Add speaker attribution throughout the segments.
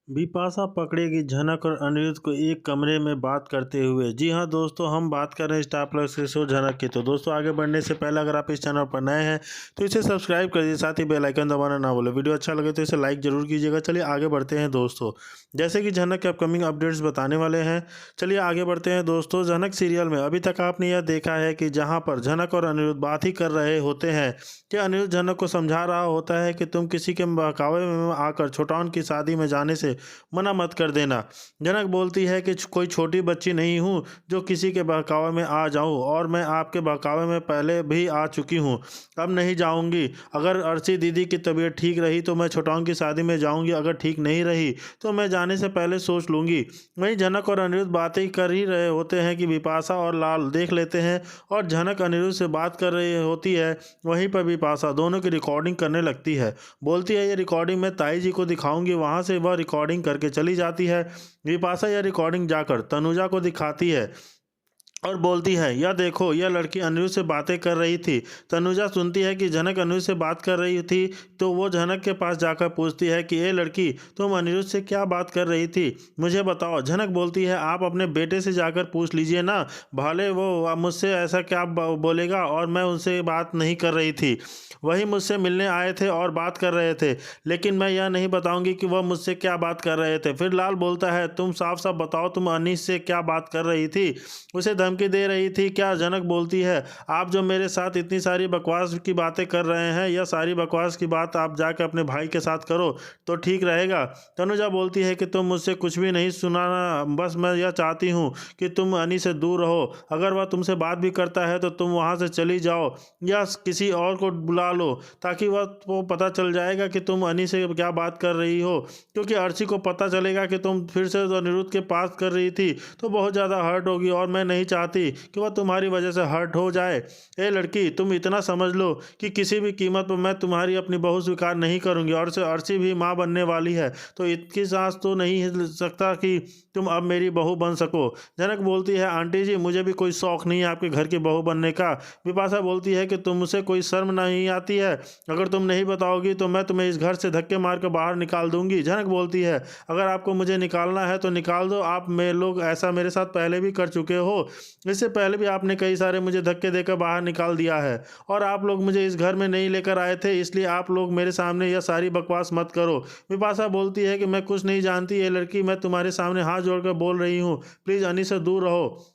Speaker 1: बिपाशा पकड़ेगी झनक और अनिरुद्ध को एक कमरे में बात करते हुए। जी हाँ दोस्तों, हम बात कर रहे हैं स्टार प्लस के शो झनक की। तो दोस्तों, आगे बढ़ने से पहले अगर आप इस चैनल पर नए हैं तो इसे सब्सक्राइब कर दीजिए, साथ ही बेल आइकन दबाना ना भूलें। वीडियो अच्छा लगे तो इसे लाइक जरूर कीजिएगा। चलिए आगे बढ़ते हैं दोस्तों। जैसे कि झनक के अपकमिंग अपडेट्स बताने वाले हैं, चलिए आगे बढ़ते हैं दोस्तों। झनक सीरियल में अभी तक आपने यह देखा है कि जहाँ पर झनक और अनिरुद्ध बात ही कर रहे होते हैं कि अनिरुद्ध झनक को समझा रहा होता है कि तुम किसी के बहकावे में आकर छोटाउन की शादी में जाने से मना मत कर देना। जनक बोलती है कि कोई छोटी बच्ची नहीं हूँ जो किसी के बहकावे में आ जाऊँ, और मैं आपके बहकावे में पहले भी आ चुकी हूँ, अब नहीं जाऊँगी। अगर अर्ची दीदी की तबीयत ठीक रही तो मैं छोटाउन की शादी में जाऊँगी, अगर ठीक नहीं रही तो मैं जाने से पहले सोच लूँगी। वहीं झनक और अनिरुद्ध बातें कर ही रहे होते हैं कि बिपाशा और लाल देख लेते हैं, और झनक अनिरुद्ध से बात कर रही होती है। वहीं पर बिपाशा दोनों की रिकॉर्डिंग करने लगती है। बोलती है ये रिकॉर्डिंग मैं ताई जी को दिखाऊंगी। वहाँ से वह रिकॉर्डिंग करके चली जाती है। बिपाशा यह रिकॉर्डिंग जाकर तनुजा को दिखाती है और बोलती है यह देखो, यह लड़की अनिरुद्ध से बातें कर रही थी। तनुजा सुनती है कि झनक अनिरुद्ध से बात कर रही थी, तो वो झनक के पास जाकर पूछती है कि ये लड़की, तुम अनिरुद्ध से क्या बात कर रही थी, मुझे बताओ। झनक बोलती है आप अपने बेटे से जाकर पूछ लीजिए ना, भले वो मुझसे ऐसा क्या बोलेगा, और मैं उनसे बात नहीं कर रही थी। वही मुझसे मिलने आए थे और बात कर रहे थे, लेकिन मैं यह नहीं बताऊंगी कि वह मुझसे क्या बात कर रहे थे। फिर लाल बोलता है तुम साफ साफ बताओ, तुम अनीस से क्या बात कर रही थी, उसे धमकी दे रही थी क्या। जनक बोलती है आप जो मेरे साथ इतनी सारी बकवास की बातें कर रहे हैं, यह सारी बकवास की बात आप जाकर अपने भाई के साथ करो तो ठीक रहेगा। तनुजा बोलती है कि तुम मुझसे कुछ भी नहीं सुनाना, बस मैं यह चाहती हूँ कि तुम अनी से दूर रहो। अगर वह तुमसे बात भी करता है तो तुम वहाँ से चली जाओ या किसी और को बुला लो, ताकि वह वो पता चल जाएगा कि तुम अनी से क्या बात कर रही हो। क्योंकि अर्ची को पता चलेगा कि तुम फिर से अनिरुद्ध के पास कर रही थी तो बहुत ज़्यादा हर्ट होगी, और मैं नहीं चाहती कि वह तुम्हारी वजह से हर्ट हो जाए। ए लड़की, तुम इतना समझ लो कि किसी भी कीमत पर मैं तुम्हारी अपनी बहू स्वीकार नहीं करूंगी, और से अर्ची भी माँ बनने वाली है, तो इतनी सांस तो नहीं हिल सकता कि तुम अब मेरी बहू बन सको। जनक बोलती है आंटी जी, मुझे भी कोई शौक नहीं है आपके घर की बहू बनने का। बिपाशा बोलती है कि तुमसे कोई शर्म नहीं आती है, अगर तुम नहीं बताओगी तो मैं तुम्हें इस घर से धक्के मार कर बाहर निकाल दूंगी। जनक बोलती है अगर आपको मुझे निकालना है तो निकाल दो, आप मेरे लोग ऐसा मेरे साथ पहले भी कर चुके हो। इससे पहले भी आपने कई सारे मुझे धक्के देकर बाहर निकाल दिया है, और आप लोग मुझे इस घर में नहीं लेकर आए थे, इसलिए आप लोग मेरे सामने यह सारी बकवास मत करो। बिपाशा बोलती है कि मैं कुछ नहीं जानती, ये लड़की, मैं तुम्हारे सामने हाथ जोड़कर बोल रही हूँ, प्लीज़ अनी से दूर रहो,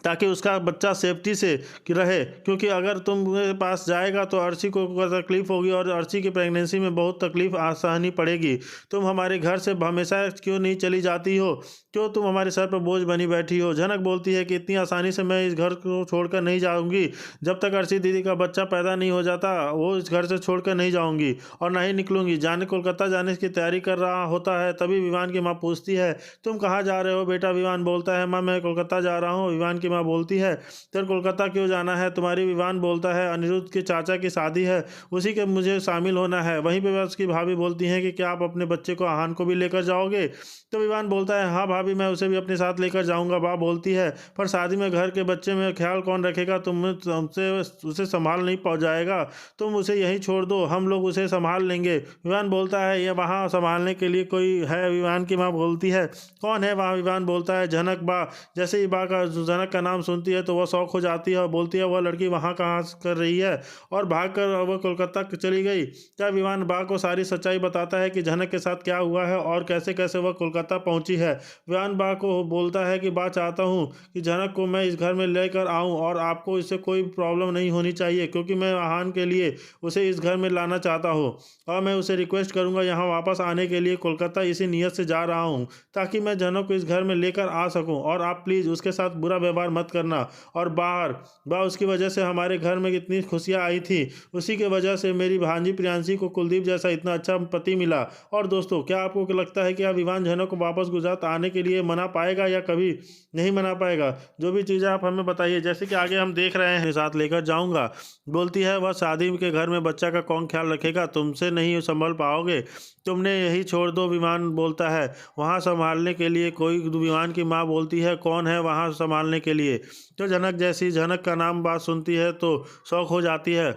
Speaker 1: ताकि उसका बच्चा सेफ्टी से कि रहे। क्योंकि अगर तुम मेरे पास जाएगा तो अर्ची को तकलीफ होगी, और अर्ची की प्रेगनेंसी में बहुत तकलीफ सहनी पड़ेगी। तुम हमारे घर से हमेशा क्यों नहीं चली जाती हो, क्यों तुम हमारे सर पर बोझ बनी बैठी हो। जनक बोलती है कि इतनी आसानी से मैं इस घर को छोड़कर नहीं जाऊंगी, जब तक अर्ची दीदी का बच्चा पैदा नहीं हो जाता वो इस घर से छोड़कर नहीं जाऊंगी, और ना ही निकलूंगी। जाने कोलकाता जाने की तैयारी कर रहा होता है, तभी विवान की माँ पूछती है तुम कहाँ जा रहे हो बेटा। विवान बोलता है माँ मैं कोलकाता जा रहा हूँ। विवान की माँ बोलती है तेरे कोलकाता क्यों जाना है तुम्हारी। विवान बोलता है अनिरुद्ध के चाचा की शादी है, उसी के मुझे शामिल होना है। वहीं पे उसकी भाभी बोलती है कि क्या आप अपने बच्चे को आहान को भी लेकर जाओगे। तो विवान बोलता है हाँ भाभी, मैं उसे भी अपने साथ लेकर जाऊंगा। माँ बोलती है पर शादी में घर के बच्चे में ख्याल कौन रखेगा, तुमसे उसे संभाल नहीं पा जाएगा, तुम उसे यहीं छोड़ दो, हम लोग उसे संभाल लेंगे। विवान बोलता है ये वहाँ संभालने के लिए कोई है। विवान की माँ बोलती है कौन है वहाँ। विवान बोलता है जनक बा। जैसे ही बा का जनक का नाम सुनती है तो वह शौक हो जाती है और बोलती है वह लड़की वहाँ कहाँ कर रही है, और भागकर वह कोलकाता चली गई। क्या विवान बा को सारी सच्चाई बताता है कि जनक के साथ क्या हुआ है और कैसे कैसे वह कोलकाता पहुंची है। विवान बा को बोलता है कि बा चाहता हूँ कि जनक को मैं इस घर में लेकर आऊँ, और आपको इससे कोई प्रॉब्लम नहीं होनी चाहिए, क्योंकि मैं आहान के लिए उसे इस घर में लाना चाहता हूँ, और मैं उसे रिक्वेस्ट करूँगा यहाँ वापस आने के लिए। कोलकाता इसी नीयत से जा रहा हूँ ताकि मैं जनक को इस घर में लेकर आ सकूँ, और आप प्लीज़ उसके साथ बुरा व्यवहार मत करना। और बाहर बा उसकी वजह से हमारे घर में कितनी खुशियाँ आई थी, उसी के वजह से मेरी भांजी प्रियांशी को कुलदीप जैसा इतना अच्छा पति मिला। और दोस्तों, क्या आपको लगता है कि आप विवान जनक को वापस गुजरात आने के लिए मना पाएगा या कभी नहीं मना पाएगा। जो भी चीज़ें आप हमें बताइए। जैसे कि आगे हम देख रहे हैं साथ लेकर जाऊंगा, बोलती है वह शादी के घर में बच्चा का कौन ख्याल रखेगा, तुमसे नहीं संभल पाओगे, तुमने यही छोड़ दो। विमान बोलता है वहाँ संभालने के लिए कोई। विमान की माँ बोलती है कौन है वहाँ संभालने के लिए। तो जनक जैसी जनक का नाम बात सुनती है तो शौक हो जाती है।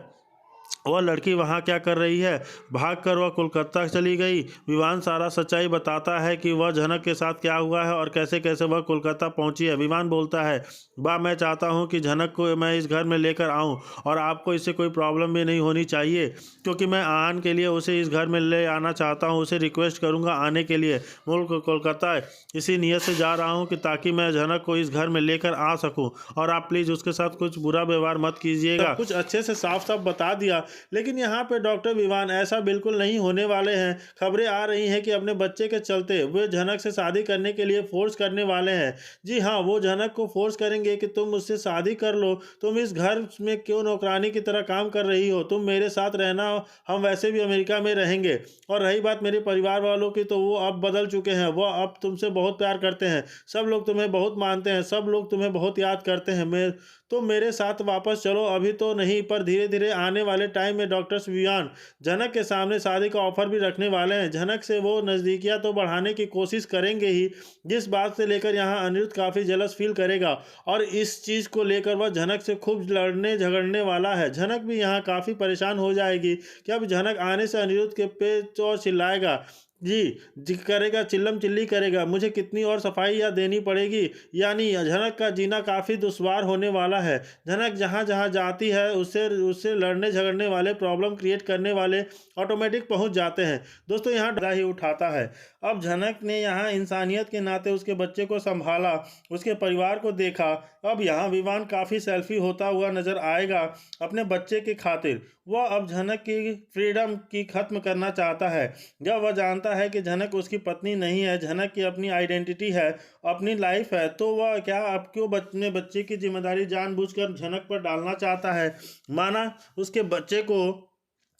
Speaker 1: वह लड़की वहाँ क्या कर रही है। भागकर वह कोलकाता चली गई। विवान सारा सच्चाई बताता है कि वह झनक के साथ क्या हुआ है और कैसे कैसे वह कोलकाता पहुँची है। विवान बोलता है, बा मैं चाहता हूँ कि झनक को मैं इस घर में लेकर आऊँ और आपको इससे कोई प्रॉब्लम भी नहीं होनी चाहिए, क्योंकि मैं आन के लिए उसे इस घर में ले आना चाहता हूँ। उसे रिक्वेस्ट करूँगा आने के लिए। मुल्क कोलकाता इसी नीयत से जा रहा हूँ कि ताकि मैं झनक को इस घर में लेकर आ सकूँ, और आप प्लीज़ उसके साथ कुछ बुरा व्यवहार मत कीजिएगा। कुछ अच्छे से साफ साफ बता दिया। लेकिन यहाँ पे डॉक्टर विवान ऐसा बिल्कुल नहीं होने वाले हैं। खबरें आ रही हैं कि अपने बच्चे के चलते वे झनक से शादी करने के लिए फोर्स करने वाले हैं। जी हाँ, वो झनक को फोर्स करेंगे कि तुम मुझसे शादी कर लो, तुम इस घर में क्यों नौकरानी की तरह काम कर रही हो, तुम मेरे साथ रहना, हम वैसे भी अमेरिका में रहेंगे। और रही बात मेरे परिवार वालों की, तो वो अब बदल चुके हैं, वो अब तुमसे बहुत प्यार करते हैं, सब लोग तुम्हें बहुत मानते हैं, सब लोग तुम्हें बहुत याद करते हैं। तो मेरे साथ वापस चलो, अभी तो नहीं पर धीरे धीरे आने वाले टाइम में डॉक्टर विवान झनक के सामने शादी का ऑफर भी रखने वाले हैं। झनक से वो नज़दीकियां तो बढ़ाने की कोशिश करेंगे ही, जिस बात से लेकर यहाँ अनिरुद्ध काफ़ी जलस फील करेगा, और इस चीज़ को लेकर वह झनक से खूब लड़ने झगड़ने वाला है। झनक भी यहाँ काफ़ी परेशान हो जाएगी कि अब झनक आने से अनिरुद्ध के पेच और चिल्लाएगा, जी करेगा, चिल्लम चिल्ली करेगा, मुझे कितनी और सफाइयाँ देनी पड़ेगी। यानी झनक का जीना काफ़ी दुश्वार होने वाला है। झनक जहाँ जहाँ जाती है उससे उससे लड़ने झगड़ने वाले, प्रॉब्लम क्रिएट करने वाले ऑटोमेटिक पहुँच जाते हैं। दोस्तों यहाँ डरा ही उठाता है। अब झनक ने यहाँ इंसानियत के नाते उसके बच्चे को संभाला, उसके परिवार को देखा। अब यहाँ विवान काफ़ी सेल्फी होता हुआ नजर आएगा अपने बच्चे की खातिर। वह अब झनक की फ्रीडम की खत्म करना चाहता है। जब वह जानता है कि झनक उसकी पत्नी नहीं है, झनक की अपनी आइडेंटिटी है, अपनी लाइफ है, तो वह क्या अब क्यों अपने बच्चे की जिम्मेदारी जानबूझकर झनक पर डालना चाहता है। माना उसके बच्चे को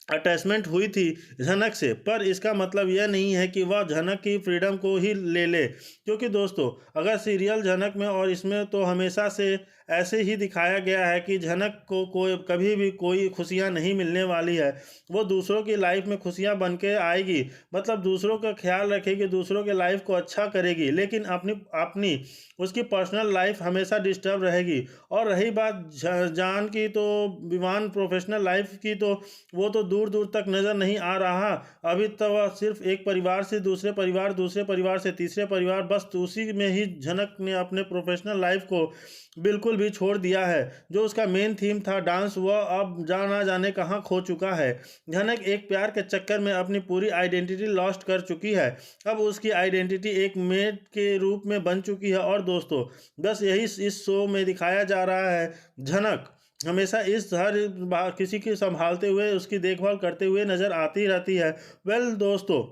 Speaker 1: अटैचमेंट हुई थी झनक से, पर इसका मतलब यह नहीं है कि वह झनक की फ्रीडम को ही ले ले। क्योंकि दोस्तों अगर सीरियल झनक में और इसमें तो हमेशा से ऐसे ही दिखाया गया है कि झनक को कोई कभी भी कोई खुशियां नहीं मिलने वाली है। वो दूसरों की लाइफ में खुशियां बन के आएगी, मतलब दूसरों का ख्याल रखेगी, दूसरों के लाइफ को अच्छा करेगी, लेकिन अपनी अपनी उसकी पर्सनल लाइफ हमेशा डिस्टर्ब रहेगी। और रही बात जान की, तो विवान प्रोफेशनल लाइफ की, तो वो तो दूर दूर तक नज़र नहीं आ रहा। अभी तो वह सिर्फ एक परिवार से दूसरे परिवार, दूसरे परिवार से तीसरे परिवार, बस उसी में ही झनक ने अपने प्रोफेशनल लाइफ को बिल्कुल भी छोड़ दिया है। जो उसका मेन थीम था डांस, वह अब ना जाने कहाँ खो चुका है। झनक एक प्यार के चक्कर में अपनी पूरी आइडेंटिटी लॉस्ट कर चुकी है। अब उसकी आइडेंटिटी एक मेड के रूप में बन चुकी है। और दोस्तों बस यही इस शो में दिखाया जा रहा है। झनक हमेशा इस हर किसी की संभालते हुए, उसकी देखभाल करते हुए नजर आती रहती है। दोस्तों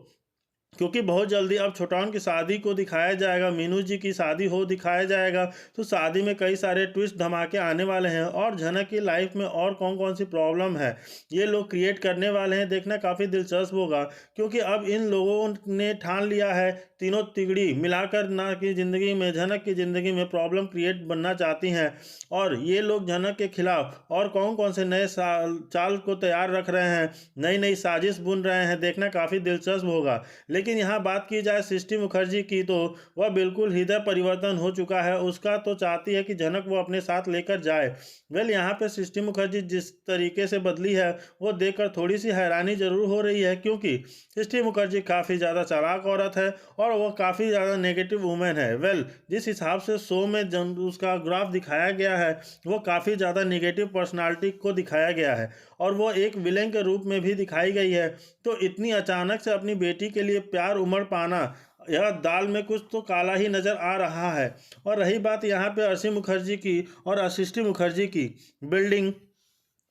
Speaker 1: क्योंकि बहुत जल्दी अब छोटाउन की शादी को दिखाया जाएगा, मीनू जी की शादी हो दिखाया जाएगा, तो शादी में कई सारे ट्विस्ट धमाके आने वाले हैं, और झनक की लाइफ में और कौन कौन सी प्रॉब्लम है ये लोग क्रिएट करने वाले हैं। देखना काफ़ी दिलचस्प होगा, क्योंकि अब इन लोगों ने ठान लिया है, तीनों तिगड़ी मिलाकर ना की ज़िंदगी में, झनक की ज़िंदगी में प्रॉब्लम क्रिएट बनना चाहती हैं, और ये लोग झनक के खिलाफ और कौन कौन से नए चाल को तैयार रख रहे हैं, नई नई साजिश बुन रहे हैं। देखना काफ़ी दिलचस्प होगा। लेकिन यहाँ बात की जाए सृष्टि मुखर्जी की, तो वह बिल्कुल हृदय परिवर्तन हो चुका है उसका, तो चाहती है कि झनक वो अपने साथ लेकर जाए। यहाँ पे सृष्टि मुखर्जी जिस तरीके से बदली है वो देखकर थोड़ी सी हैरानी जरूर हो रही है, क्योंकि सृष्टि मुखर्जी काफ़ी ज़्यादा चालाक औरत है और वो काफ़ी ज़्यादा नेगेटिव वूमेन है। जिस हिसाब से शो में उसका ग्राफ दिखाया गया है, वो काफ़ी ज़्यादा नेगेटिव पर्सनालिटी को दिखाया गया है, और वो एक विलेन के रूप में भी दिखाई गई है। तो इतनी अचानक से अपनी बेटी के लिए प्यार उमड़ पाना, यह दाल में कुछ तो काला ही नज़र आ रहा है। और रही बात यहाँ पे अर्शी मुखर्जी की और सृष्टि मुखर्जी की बिल्डिंग,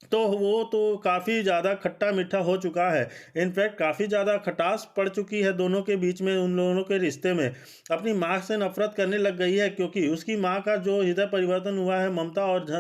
Speaker 1: तो वो तो काफ़ी ज़्यादा खट्टा मीठा हो चुका है। इनफैक्ट काफ़ी ज़्यादा खटास पड़ चुकी है दोनों के बीच में, उन दोनों के रिश्ते में। अपनी माँ से नफरत करने लग गई है, क्योंकि उसकी माँ का जो हृदय परिवर्तन हुआ है ममता और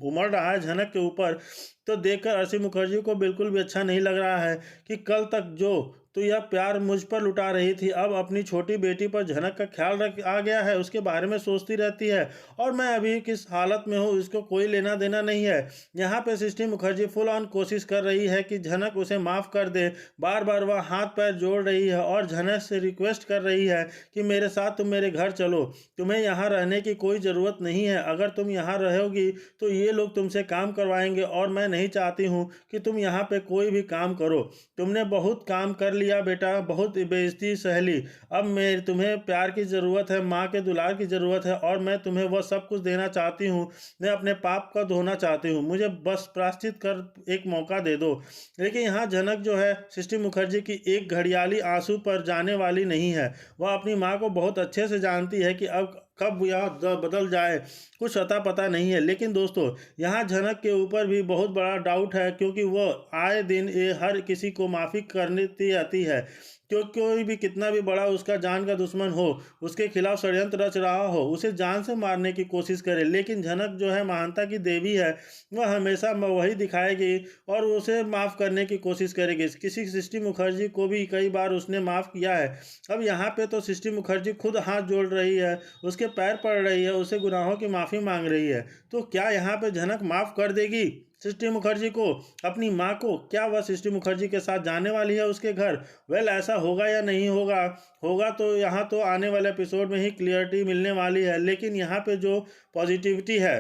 Speaker 1: उमड़ रहा है झनक के ऊपर, तो देखकर अर्शी मुखर्जी को बिल्कुल भी अच्छा नहीं लग रहा है कि कल तक जो तो यह प्यार मुझ पर लुटा रही थी, अब अपनी छोटी बेटी पर झनक का ख्याल रख आ गया है, उसके बारे में सोचती रहती है और मैं अभी किस हालत में हूँ इसको कोई लेना देना नहीं है। यहाँ पे सृष्टि मुखर्जी फुल ऑन कोशिश कर रही है कि झनक उसे माफ़ कर दे। बार बार वह हाथ पैर जोड़ रही है और झनक से रिक्वेस्ट कर रही है कि मेरे साथ तुम मेरे घर चलो, तुम्हें यहाँ रहने की कोई ज़रूरत नहीं है, अगर तुम यहाँ रहोगी तो ये लोग तुमसे काम करवाएंगे और मैं नहीं चाहती हूँ कि तुम यहाँ पे कोई भी काम करो। तुमने बहुत काम कर लिया बेटा, बहुत बेइज्जती सह ली, अब मैं तुम्हें प्यार की ज़रूरत है, माँ के दुलार की ज़रूरत है और मैं तुम्हें वह सब कुछ देना चाहती हूँ। मैं अपने पाप का धोना चाहती हूँ, मुझे बस प्रायश्चित कर एक मौका दे दो। लेकिन यहाँ झनक जो है सृष्टि मुखर्जी की एक घड़ियाली आंसू पर जाने वाली नहीं है। वह अपनी माँ को बहुत अच्छे से जानती है कि अब कब यह बदल जाए कुछ अता पता नहीं है। लेकिन दोस्तों यहाँ झनक के ऊपर भी बहुत बड़ा डाउट है, क्योंकि वह आए दिन ये हर किसी को माफ़ी करती आती है। क्यों कोई भी कितना भी बड़ा उसका जान का दुश्मन हो, उसके खिलाफ षड्यंत्र रच रहा हो, उसे जान से मारने की कोशिश करे, लेकिन झनक जो है महानता की देवी है, वह हमेशा वही दिखाएगी और उसे माफ़ करने की कोशिश करेगी। किसी सृष्टि मुखर्जी को भी कई बार उसने माफ़ किया है। अब यहाँ पे तो सृष्टि मुखर्जी खुद हाथ जोड़ रही है, उसके पैर पड़ रही है, उससे गुनाहों की माफ़ी मांग रही है। तो क्या यहाँ पे झनक माफ़ कर देगी सृष्टि मुखर्जी को, अपनी माँ को? क्या वह सृष्टि मुखर्जी के साथ जाने वाली है उसके घर? वेल ऐसा होगा या नहीं होगा, होगा तो यहाँ तो आने वाले एपिसोड में ही क्लियरिटी मिलने वाली है। लेकिन यहाँ पे जो पॉजिटिविटी है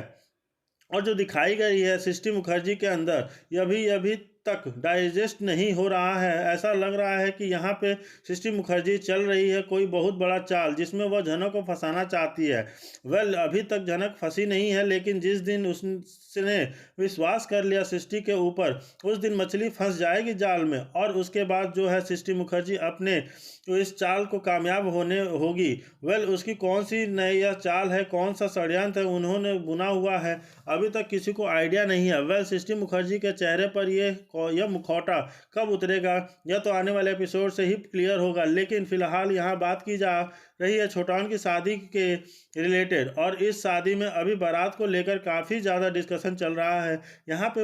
Speaker 1: और जो दिखाई गई है सृष्टि मुखर्जी के अंदर, यह अभी तक डाइजेस्ट नहीं हो रहा है। ऐसा लग रहा है कि यहाँ पे सृष्टि मुखर्जी चल रही है कोई बहुत बड़ा चाल, जिसमें वह झनक को फंसाना चाहती है। वेल अभी तक झनक फंसी नहीं है, लेकिन जिस दिन उसने विश्वास कर लिया सृष्टि के ऊपर, उस दिन मछली फंस जाएगी जाल में और उसके बाद जो है सृष्टि मुखर्जी अपने तो इस चाल को कामयाब होने होगी। वेल उसकी कौन सी नई यह चाल है, कौन सा षड्यंत्र है उन्होंने बुना हुआ है, अभी तक किसी को आइडिया नहीं है। वेल सृष्टि मुखर्जी के चेहरे पर यह मुखौटा कब उतरेगा, यह तो आने वाले एपिसोड से ही क्लियर होगा। लेकिन फिलहाल यहाँ बात की जा रही है छोटान की शादी के रिलेटेड और इस शादी में अभी बारात को लेकर काफ़ी ज़्यादा डिस्कशन चल रहा है। यहाँ पे